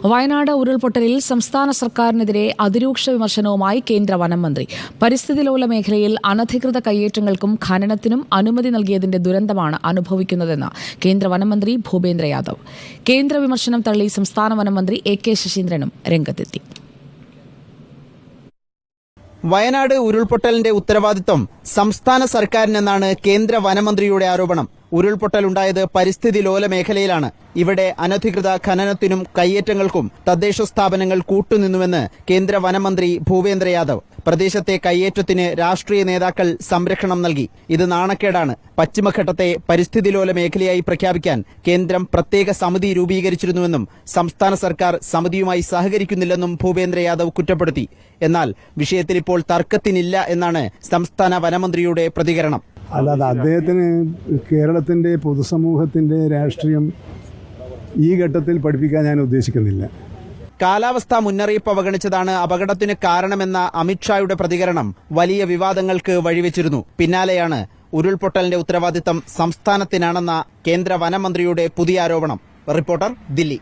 വയനാട് ഉരുൾപൊട്ടലിൽ സംസ്ഥാന സർക്കാരിനെതിരെ അതിരൂക്ഷ വിമർശനവുമായി കേന്ദ്ര വനം മന്ത്രി. പരിസ്ഥിതിലോല മേഖലയിൽ അനധികൃത കയ്യേറ്റങ്ങൾക്കും ഖനനത്തിനും അനുമതി നൽകിയതിന്റെ ദുരന്തമാണ് അനുഭവിക്കുന്നതെന്ന് കേന്ദ്ര വനം മന്ത്രി ഭൂപേന്ദ്ര യാദവ്. കേന്ദ്ര വിമർശനം തള്ളി സംസ്ഥാന വനം മന്ത്രി എ.കെ. ശശീന്ദ്രനും രംഗത്തെത്തി. വയനാട് ഉരുൾപൊട്ടലിന്റെ ഉത്തരവാദിത്വം സംസ്ഥാന സർക്കാരിനെന്നാണ് കേന്ദ്ര വനമന്ത്രിയുടെ ആരോപണം. ഉരുൾപൊട്ടലുണ്ടായത് പരിസ്ഥിതി ലോല മേഖലയിലാണ്. ഇവിടെ അനധികൃത ഖനനത്തിനും കയ്യേറ്റങ്ങൾക്കും തദ്ദേശ സ്ഥാപനങ്ങൾ കൂട്ടുനിന്നുവെന്ന് കേന്ദ്ര വനമന്ത്രി ഭൂപേന്ദ്ര യാദവ്. പ്രദേശത്തെ കയ്യേറ്റത്തിന് രാഷ്ട്രീയ നേതാക്കൾ സംരക്ഷണം നൽകി. ഇത് നാണക്കേടാണ്. പശ്ചിമഘട്ടത്തെ പരിസ്ഥിതി ലോല മേഖലയായി പ്രഖ്യാപിക്കാൻ കേന്ദ്രം പ്രത്യേക സമിതി രൂപീകരിച്ചിരുന്നുവെന്നും സംസ്ഥാന സർക്കാർ സമിതിയുമായി സഹകരിക്കുന്നില്ലെന്നും ഭൂപേന്ദ്ര യാദവ് കുറ്റപ്പെടുത്തി. എന്നാൽ വിഷയത്തിൽ ഇപ്പോൾ തർക്കത്തിനില്ല എന്നാണ് സംസ്ഥാന വനമന്ത്രിയുടെ പ്രതികരണം. അല്ലാതെ അദ്ദേഹത്തിന് കേരളത്തിൻ്റെ പൊതുസമൂഹത്തിൻ്റെ രാഷ്ട്രീയം ഈ ഘട്ടത്തിൽ പഠിപ്പിക്കാൻ ഞാൻ ഉദ്ദേശിക്കുന്നില്ല. കാലാവസ്ഥാ മുന്നറിയിപ്പ് അവഗണിച്ചതാണ് അപകടത്തിന് കാരണമെന്ന അമിത്ഷായുടെ പ്രതികരണം വലിയ വിവാദങ്ങൾക്ക് വഴിവെച്ചിരുന്നു. പിന്നാലെയാണ് ഉരുൾപൊട്ടലിന്റെ ഉത്തരവാദിത്തം സംസ്ഥാനത്തിനാണെന്ന കേന്ദ്ര വനമന്ത്രിയുടെ പുതിയ ആരോപണം. റിപ്പോർട്ടർ, ദില്ലി.